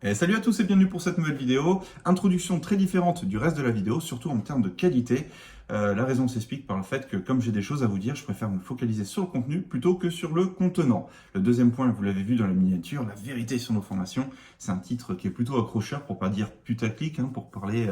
Et salut à tous et bienvenue pour cette nouvelle vidéo. Introduction très différente du reste de la vidéo, surtout en termes de qualité. La raison s'explique par le fait que comme j'ai des choses à vous dire, je préfère me focaliser sur le contenu plutôt que sur le contenant. Le deuxième point, vous l'avez vu dans la miniature, la vérité sur nos formations. C'est un titre qui est plutôt accrocheur pour pas dire putaclic, pour parler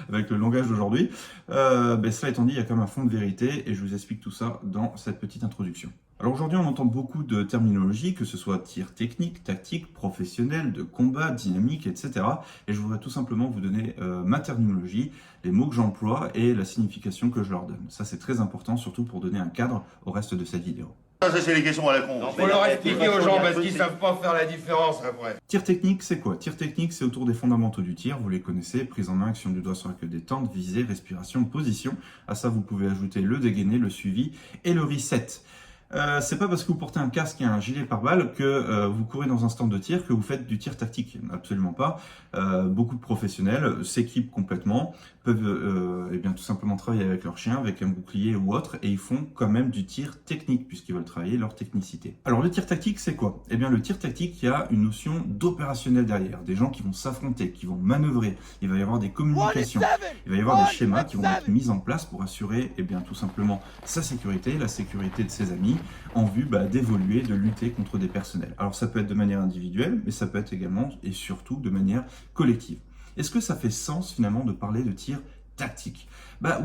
avec le langage d'aujourd'hui. Cela étant dit, il y a quand même un fond de vérité et je vous explique tout ça dans cette petite introduction. Alors aujourd'hui, on entend beaucoup de terminologie, que ce soit tir technique, tactique, professionnel, de combat, dynamique, etc. Et je voudrais tout simplement vous donner ma terminologie, les mots que j'emploie et la signification que je leur donne. Ça, c'est très important, surtout pour donner un cadre au reste de cette vidéo. Ça, c'est les questions à la con. Il faut leur expliquer aux gens parce qu'ils savent pas faire la différence après. Tir technique, c'est quoi? Tir technique, c'est autour des fondamentaux du tir. Vous les connaissez, prise en main, action du doigt sur la queue détente, visée, respiration, position. À ça, vous pouvez ajouter le dégainé, le suivi et le reset. C'est pas parce que vous portez un casque et un gilet pare-balles que vous courez dans un stand de tir que vous faites du tir tactique. Absolument pas. Beaucoup de professionnels s'équipent complètement, peuvent tout simplement travailler avec leur chien, avec un bouclier ou autre, et ils font quand même du tir technique puisqu'ils veulent travailler leur technicité. Alors le tir tactique, c'est quoi? Eh bien le tir tactique, il y a une notion d'opérationnel derrière, des gens qui vont s'affronter, qui vont manœuvrer. Il va y avoir des communications, il va y avoir des schémas qui vont être mis en place pour assurer, tout simplement sa sécurité, la sécurité de ses amis, en vue d'évoluer, de lutter contre des personnels. Alors ça peut être de manière individuelle, mais ça peut être également et surtout de manière collective. Est-ce que ça fait sens finalement de parler de tir tactique?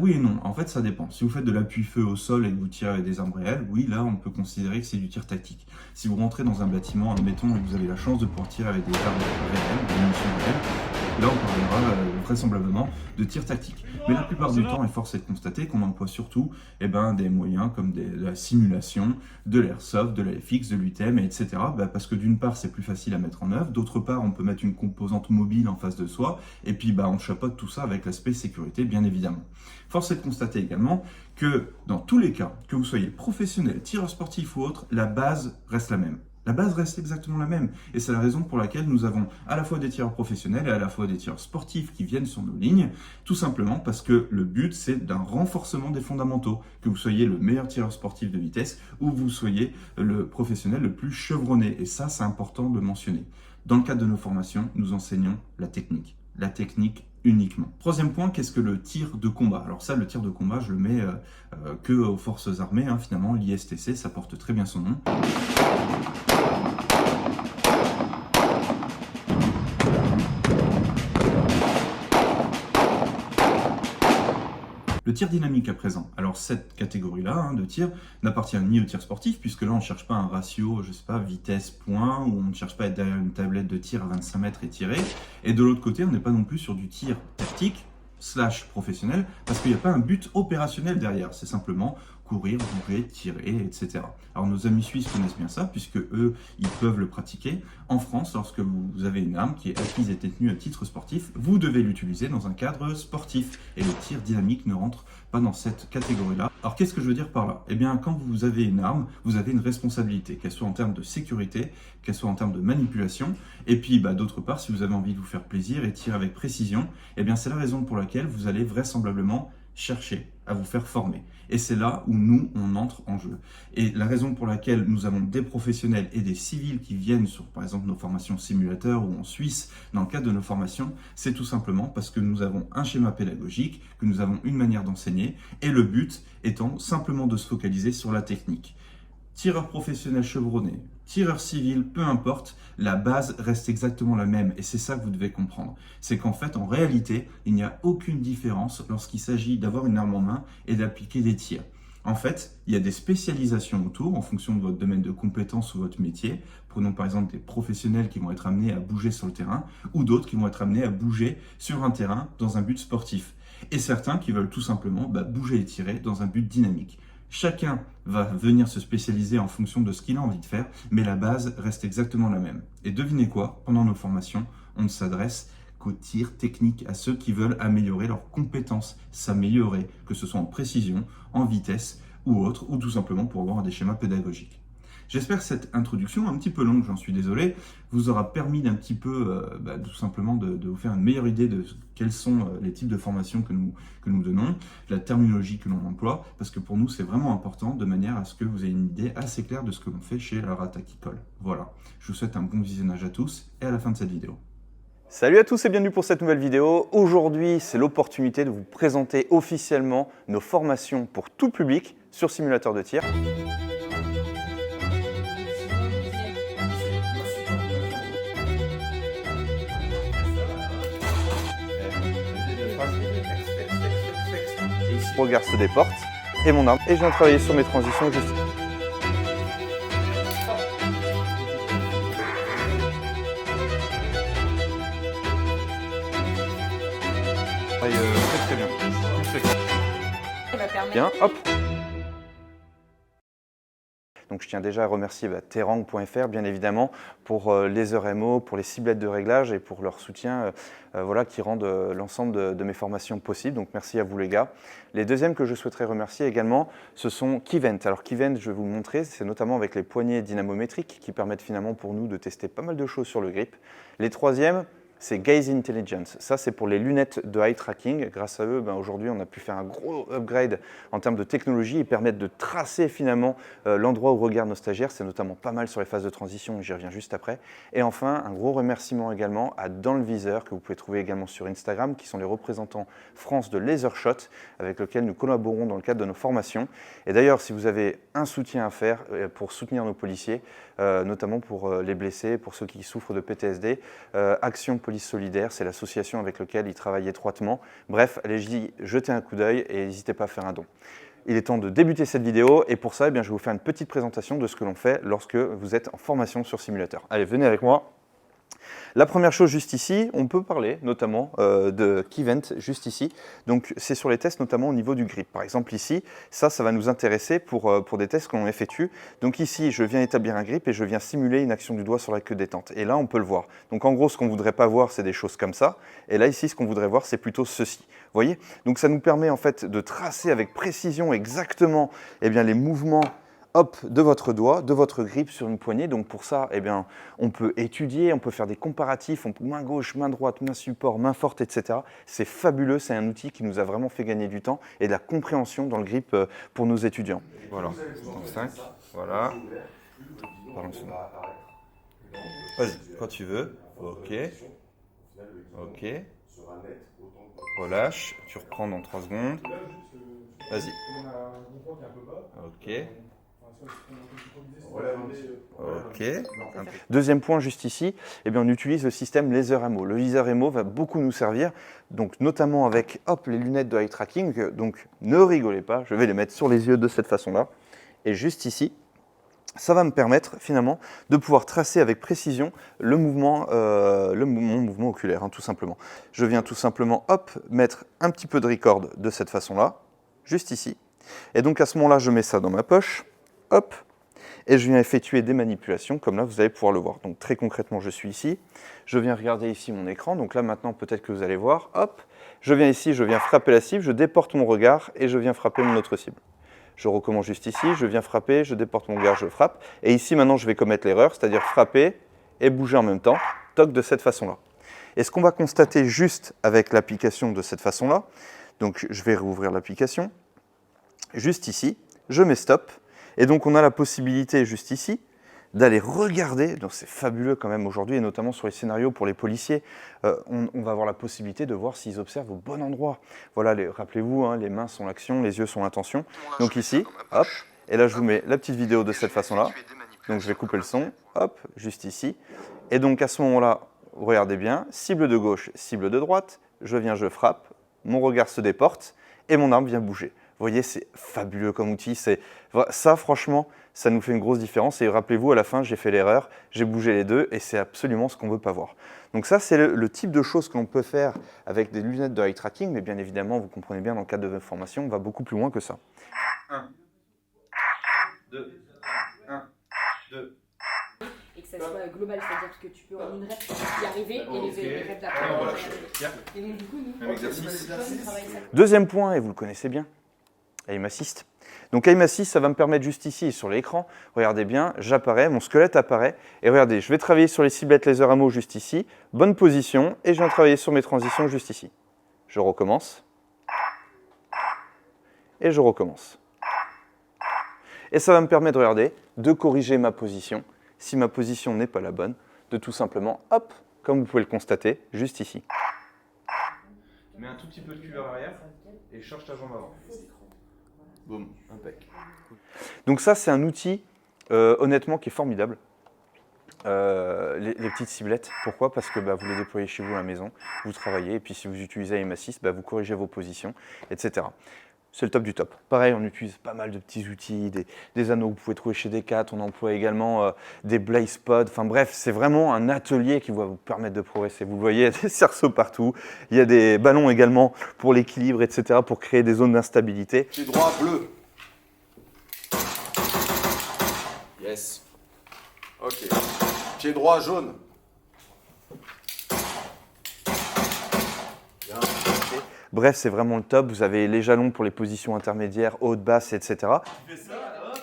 Oui et non, en fait ça dépend. Si vous faites de l'appui-feu au sol et que vous tirez avec des armes réelles, oui là on peut considérer que c'est du tir tactique. Si vous rentrez dans un bâtiment, admettons, et que vous avez la chance de pouvoir tirer avec des armes réelles, des munitions réelles, là on parlera vraisemblablement de tir tactique. Mais la plupart du temps, et force est de constater qu'on emploie surtout des moyens comme de la simulation, de l'airsoft, de la FX, de l'UTM, etc. Parce que d'une part c'est plus facile à mettre en œuvre, d'autre part on peut mettre une composante mobile en face de soi, et puis on chapeaute tout ça avec l'aspect sécurité bien évidemment. Force est de constater également que dans tous les cas, que vous soyez professionnel, tireur sportif ou autre, la base reste la même. La base reste exactement la même. Et c'est la raison pour laquelle nous avons à la fois des tireurs professionnels et à la fois des tireurs sportifs qui viennent sur nos lignes, tout simplement parce que le but, c'est d'un renforcement des fondamentaux. Que vous soyez le meilleur tireur sportif de vitesse ou vous soyez le professionnel le plus chevronné. Et ça, c'est important de le mentionner. Dans le cadre de nos formations, nous enseignons la technique. La technique uniquement. Troisième point, qu'est-ce que le tir de combat? Alors ça, le tir de combat, je le mets que aux forces armées, finalement, l'ISTC, ça porte très bien son nom. Le tir dynamique à présent. Alors cette catégorie-là de tir n'appartient ni au tir sportif, puisque là on ne cherche pas un ratio, vitesse, point, ou on ne cherche pas à être derrière une tablette de tir à 25 mètres et tirer. Et de l'autre côté, on n'est pas non plus sur du tir tactique, / professionnel, parce qu'il n'y a pas un but opérationnel derrière. C'est simplement courir, bouger, tirer, etc. Alors nos amis suisses connaissent bien ça, puisque eux, ils peuvent le pratiquer. En France, lorsque vous avez une arme qui est acquise et détenue à titre sportif, vous devez l'utiliser dans un cadre sportif. Et le tir dynamique ne rentre pas dans cette catégorie-là. Alors qu'est-ce que je veux dire par là? Quand vous avez une arme, vous avez une responsabilité, qu'elle soit en termes de sécurité, qu'elle soit en termes de manipulation. Et puis d'autre part, si vous avez envie de vous faire plaisir et tirer avec précision, c'est la raison pour laquelle vous allez vraisemblablement chercher à vous faire former. Et c'est là où nous, on entre en jeu. Et la raison pour laquelle nous avons des professionnels et des civils qui viennent sur, par exemple, nos formations simulateurs ou en Suisse, dans le cadre de nos formations, c'est tout simplement parce que nous avons un schéma pédagogique, que nous avons une manière d'enseigner, et le but étant simplement de se focaliser sur la technique. Tireur professionnel chevronné, tireur civil, peu importe, la base reste exactement la même. Et c'est ça que vous devez comprendre. C'est qu'en fait, en réalité, il n'y a aucune différence lorsqu'il s'agit d'avoir une arme en main et d'appliquer des tirs. En fait, il y a des spécialisations autour en fonction de votre domaine de compétence ou votre métier. Prenons par exemple des professionnels qui vont être amenés à bouger sur le terrain ou d'autres qui vont être amenés à bouger sur un terrain dans un but sportif. Et certains qui veulent tout simplement bouger et tirer dans un but dynamique. Chacun va venir se spécialiser en fonction de ce qu'il a envie de faire, mais la base reste exactement la même. Et devinez quoi? Pendant nos formations, on ne s'adresse qu'au tir technique, à ceux qui veulent améliorer leurs compétences, s'améliorer, que ce soit en précision, en vitesse ou autre, ou tout simplement pour avoir des schémas pédagogiques. J'espère que cette introduction, un petit peu longue, j'en suis désolé, vous aura permis d'un petit peu, tout simplement, de vous faire une meilleure idée de quels sont les types de formations que nous donnons, la terminologie que l'on emploie, parce que pour nous, c'est vraiment important, de manière à ce que vous ayez une idée assez claire de ce que l'on fait chez la Rata qui colle. Voilà, je vous souhaite un bon visionnage à tous, et à la fin de cette vidéo. Salut à tous et bienvenue pour cette nouvelle vidéo. Aujourd'hui, c'est l'opportunité de vous présenter officiellement nos formations pour tout public sur simulateur de tir. Mon regard se déporte et mon arme. Et je viens travailler sur mes transitions juste. Très bien. Bien, hop. Donc je tiens déjà à remercier Terang.fr bien évidemment pour les heures MO, pour les ciblettes de réglage et pour leur soutien voilà, qui rendent l'ensemble de mes formations possibles. Donc merci à vous les gars. Les deuxièmes que je souhaiterais remercier également, ce sont Keyvent. Alors Keyvent, je vais vous le montrer, c'est notamment avec les poignées dynamométriques qui permettent finalement pour nous de tester pas mal de choses sur le grip. Les troisièmes, c'est Gaze Intelligence. Ça, c'est pour les lunettes de eye tracking. Grâce à eux, aujourd'hui, on a pu faire un gros upgrade en termes de technologie et permettre de tracer finalement l'endroit où regardent nos stagiaires. C'est notamment pas mal sur les phases de transition, j'y reviens juste après. Et enfin, un gros remerciement également à Dans le Viseur, que vous pouvez trouver également sur Instagram, qui sont les représentants France de Lasershot, avec lesquels nous collaborons dans le cadre de nos formations. Et d'ailleurs, si vous avez un soutien à faire pour soutenir nos policiers, notamment pour les blessés, pour ceux qui souffrent de PTSD, Action Police Solidaire, c'est l'association avec laquelle ils travaillent étroitement. Bref, allez-y, jetez un coup d'œil et n'hésitez pas à faire un don. Il est temps de débuter cette vidéo et pour ça, je vais vous faire une petite présentation de ce que l'on fait lorsque vous êtes en formation sur simulateur. Allez, venez avec moi. La première chose juste ici, on peut parler notamment de Keyvent juste ici. Donc c'est sur les tests notamment au niveau du grip. Par exemple ici, ça va nous intéresser pour des tests qu'on effectue. Donc ici, je viens établir un grip et je viens simuler une action du doigt sur la queue détente. Et là, on peut le voir. Donc en gros, ce qu'on ne voudrait pas voir, c'est des choses comme ça. Et là, ici, ce qu'on voudrait voir, c'est plutôt ceci. Vous voyez? Donc ça nous permet en fait de tracer avec précision exactement les mouvements de votre doigt, de votre grip sur une poignée. Donc pour ça, on peut étudier, on peut faire des comparatifs, on peut main gauche, main droite, main support, main forte, etc. C'est fabuleux, c'est un outil qui nous a vraiment fait gagner du temps et de la compréhension dans le grip pour nos étudiants. Voilà, donc 5, voilà. Vas-y, quand tu veux. Ok. Ok. Relâche, tu reprends dans 3 secondes. Vas-y. Ok. Ok. Deuxième point juste ici, on utilise le système Laser MO. Le Laser MO va beaucoup nous servir, donc notamment avec les lunettes de eye tracking. Donc ne rigolez pas, je vais les mettre sur les yeux de cette façon-là. Et juste ici, ça va me permettre finalement de pouvoir tracer avec précision le mouvement oculaire, tout simplement. Je viens tout simplement mettre un petit peu de record de cette façon-là, juste ici. Et donc à ce moment-là, je mets ça dans ma poche. Et je viens effectuer des manipulations, comme là, vous allez pouvoir le voir. Donc très concrètement, je suis ici, je viens regarder ici mon écran, donc là maintenant, peut-être que vous allez voir, je viens ici, je viens frapper la cible, je déporte mon regard et je viens frapper mon autre cible. Je recommence juste ici, je viens frapper, je déporte mon regard, je frappe, et ici maintenant, je vais commettre l'erreur, c'est-à-dire frapper et bouger en même temps, de cette façon-là. Et ce qu'on va constater juste avec l'application de cette façon-là, donc je vais rouvrir l'application, juste ici, je mets stop, et donc on a la possibilité juste ici d'aller regarder, donc c'est fabuleux quand même aujourd'hui, et notamment sur les scénarios pour les policiers, on va avoir la possibilité de voir s'ils observent au bon endroit. Voilà, rappelez-vous, les mains sont l'action, les yeux sont l'intention. Donc ici, et là je vous mets la petite vidéo de cette façon-là. Donc je vais couper le son, juste ici. Et donc à ce moment-là, regardez bien, cible de gauche, cible de droite, je viens, je frappe, mon regard se déporte, et mon arme vient bouger. Vous voyez, c'est fabuleux comme outil. Ça, franchement, ça nous fait une grosse différence. Et rappelez-vous, à la fin, j'ai fait l'erreur, j'ai bougé les deux et c'est absolument ce qu'on ne veut pas voir. Donc ça, c'est le type de choses que l'on peut faire avec des lunettes de eye tracking. Mais bien évidemment, vous comprenez bien, dans le cadre de votre formation, on va beaucoup plus loin que ça. 1, 2, 1, 2. Et que ça soit global, c'est-à-dire que tu peux en une rep y arriver et les reps d'après. Et donc du coup, nous, exercice. Deuxième point, et vous le connaissez bien, Aim Assist. Donc Aim Assist, ça va me permettre juste ici sur l'écran, regardez bien, j'apparais, mon squelette apparaît, et regardez, je vais travailler sur les ciblettes laser ammo juste ici, bonne position, et je viens travailler sur mes transitions juste ici. Je recommence, et je recommence. Et ça va me permettre, regardez, de corriger ma position, si ma position n'est pas la bonne, de tout simplement, comme vous pouvez le constater, juste ici. Mets un tout petit peu de cuivre arrière et cherche ta jambe avant. Boum, impec. Donc ça, c'est un outil, honnêtement, qui est formidable. Les petites ciblettes, pourquoi? Parce que vous les déployez chez vous à la maison, vous travaillez, et puis si vous utilisez AIM-A6, vous corrigez vos positions, etc. C'est le top du top. Pareil, on utilise pas mal de petits outils, des anneaux que vous pouvez trouver chez Decat, on emploie également des blaze pods, enfin bref, c'est vraiment un atelier qui va vous permettre de progresser. Vous le voyez, il y a des cerceaux partout, il y a des ballons également pour l'équilibre, etc., pour créer des zones d'instabilité. Pied droit bleu. Yes. Ok. Pied droit jaune. Bien. Bref, c'est vraiment le top. Vous avez les jalons pour les positions intermédiaires, hautes, basses, etc. Tu fais ça, hop,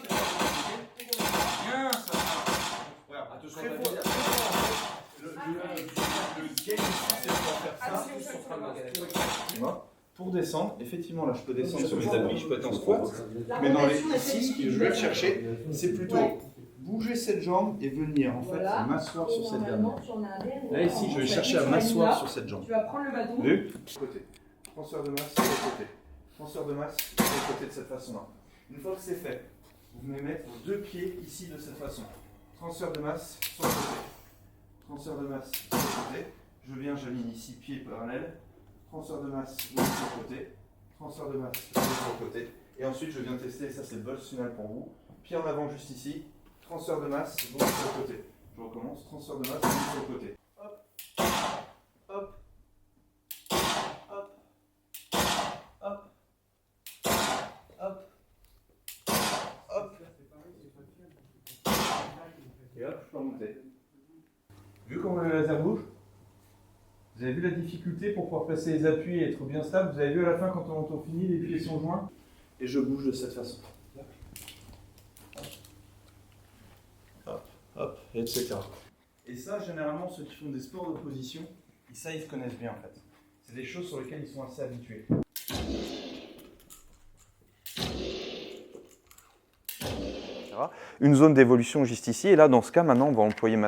bien, ça. Attention, pour descendre, effectivement, là, je peux descendre sur mes appuis, je peux être en squat. Mais dans les ici, ce que je vais chercher, c'est plutôt bouger cette jambe et venir en fait m'asseoir sur cette dernière. Là, ici, je vais chercher à m'asseoir sur cette jambe. Tu vas prendre le bâton. Vu ? Côté. Transfert de masse sur le côté. Transfert de masse sur le côté de cette façon-là. Une fois que c'est fait, vous venez mettre vos deux pieds ici de cette façon. Transfert de masse sur le côté. Transfert de masse sur le côté. Je viens, j'aligne ici pied parallèle. Transfert de masse sur le côté. Transfert de masse sur le côté. Et ensuite, je viens tester, ça c'est le boss final pour vous. Pied en avant juste ici. Transfert de masse sur le côté. Je recommence. Transfert de masse sur le côté. Hop. Hop. Hop, hop, hop, et hop, je peux remonter. Vu comment le laser bouge, vous avez vu la difficulté pour pouvoir placer les appuis et être bien stable. Vous avez vu à la fin quand on finit, les pieds sont joints. Et je bouge de cette façon. Hop, hop, etc. Et ça, généralement, ceux qui font des sports d'opposition, ça, ils se connaissent bien en fait. C'est des choses sur lesquelles ils sont assez habitués. Une zone d'évolution juste ici, et là dans ce cas maintenant on va employer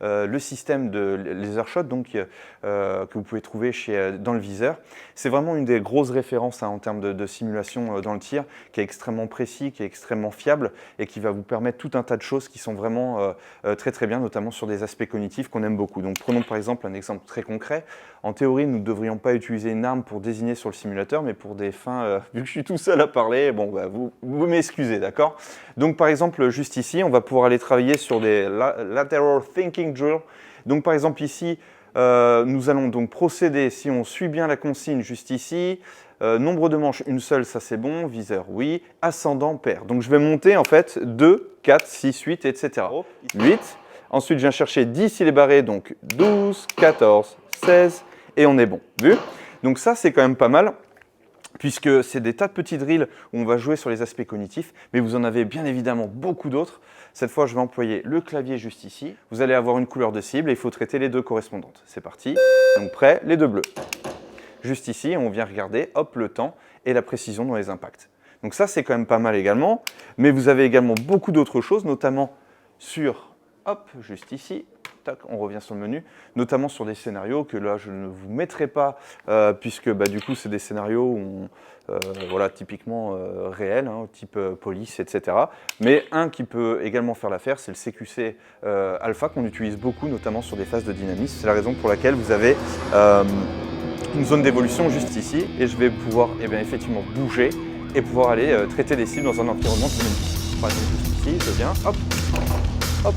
le système de laser shot donc, que vous pouvez trouver dans le viseur. C'est vraiment une des grosses références en termes de simulation dans le tir, qui est extrêmement précis, qui est extrêmement fiable et qui va vous permettre tout un tas de choses qui sont vraiment très très bien, notamment sur des aspects cognitifs qu'on aime beaucoup. Donc prenons par exemple un exemple très concret. En théorie, nous ne devrions pas utiliser une arme pour désigner sur le simulateur, mais pour des fins, vu que je suis tout seul à parler, bon, vous m'excusez, d'accord? Donc par exemple, juste ici, on va pouvoir aller travailler sur des lateral thinking drill. Donc par exemple ici, nous allons donc procéder, si on suit bien la consigne juste ici, nombre de manches, une seule, ça c'est bon, viseur, oui, ascendant, pair. Donc je vais monter en fait 2, 4, 6, 8, etc. 8, ensuite je viens chercher 10, il est barré, donc 12, 14, 16, et on est bon, vu? Donc ça c'est quand même pas mal, puisque c'est des tas de petits drills où on va jouer sur les aspects cognitifs, mais vous en avez bien évidemment beaucoup d'autres. Cette fois, je vais employer le clavier juste ici. Vous allez avoir une couleur de cible et il faut traiter les deux correspondantes. C'est parti. Donc prêt, les deux bleus. Juste ici, on vient regarder, hop, le temps et la précision dans les impacts. Donc ça, c'est quand même pas mal également, mais vous avez également beaucoup d'autres choses, notamment sur, hop, juste ici, tac, on revient sur le menu, notamment sur des scénarios que là, je ne vous mettrai pas, puisque du coup, c'est des scénarios où voilà, typiquement réels, hein, type police, etc. Mais un qui peut également faire l'affaire, c'est le CQC alpha qu'on utilise beaucoup, notamment sur des phases de dynamisme. C'est la raison pour laquelle vous avez une zone d'évolution juste ici, et je vais pouvoir effectivement bouger et pouvoir aller traiter des cibles dans un environnement dynamique. Par exemple, juste ici, je viens, hop, hop,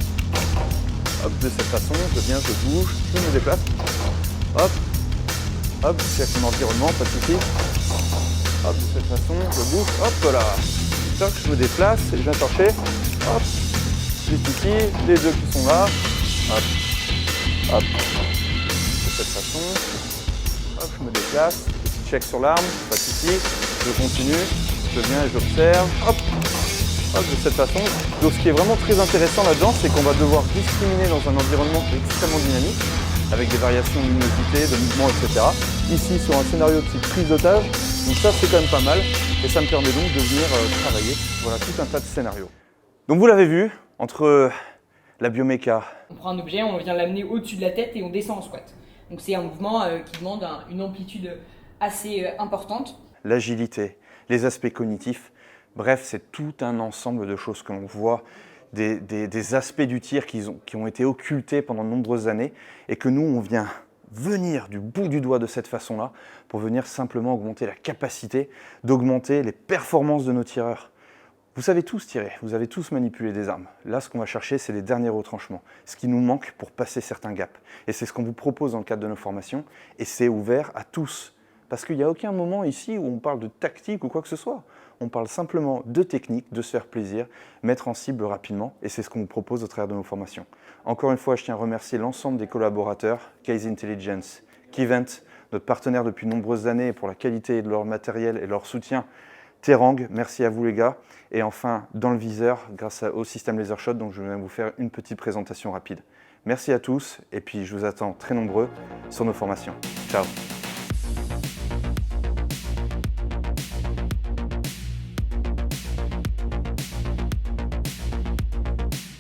hop, de cette façon, je viens, je bouge, je me déplace, hop, hop, je cherche mon environnement, pas de souci, hop, de cette façon, je bouge, hop là, toc, je me déplace, je viens chercher, hop, juste ici, les deux qui sont là, hop, hop, de cette façon, hop, je me déplace, petit check sur l'arme, pas de souci, je continue, je viens et j'observe, hop, hop, de cette façon. Donc ce qui est vraiment très intéressant là-dedans, c'est qu'on va devoir discriminer dans un environnement extrêmement dynamique, avec des variations de luminosité, de mouvement, etc. Ici, sur un scénario de type prise d'otage, donc ça c'est quand même pas mal, et ça me permet donc de venir travailler voilà, tout un tas de scénarios. Donc vous l'avez vu, entre La bioméca. On prend un objet, on vient l'amener au-dessus de la tête et on descend en squat. Donc c'est un mouvement qui demande une amplitude assez importante. L'agilité, les aspects cognitifs. Bref, c'est tout un ensemble de choses que l'on voit, des aspects du tir qui ont été occultés pendant de nombreuses années et que nous, on vient venir du bout du doigt de cette façon-là pour venir simplement augmenter la capacité d'augmenter les performances de nos tireurs. Vous savez tous tirer, vous avez tous manipulé des armes. Là, ce qu'on va chercher, c'est les derniers retranchements, ce qui nous manque pour passer certains gaps. Et c'est ce qu'on vous propose dans le cadre de nos formations, et c'est ouvert à tous. Parce qu'il n'y a aucun moment ici où on parle de tactique ou quoi que ce soit. On parle simplement de technique, de se faire plaisir, mettre en cible rapidement, et c'est ce qu'on vous propose au travers de nos formations. Encore une fois, je tiens à remercier l'ensemble des collaborateurs, Case Intelligence, Keyvent, notre partenaire depuis de nombreuses années pour la qualité de leur matériel et leur soutien, Terang, merci à vous les gars. Et enfin, dans le viseur, grâce au système LaserShot, donc je vais vous faire une petite présentation rapide. Merci à tous, et puis je vous attends très nombreux sur nos formations. Ciao.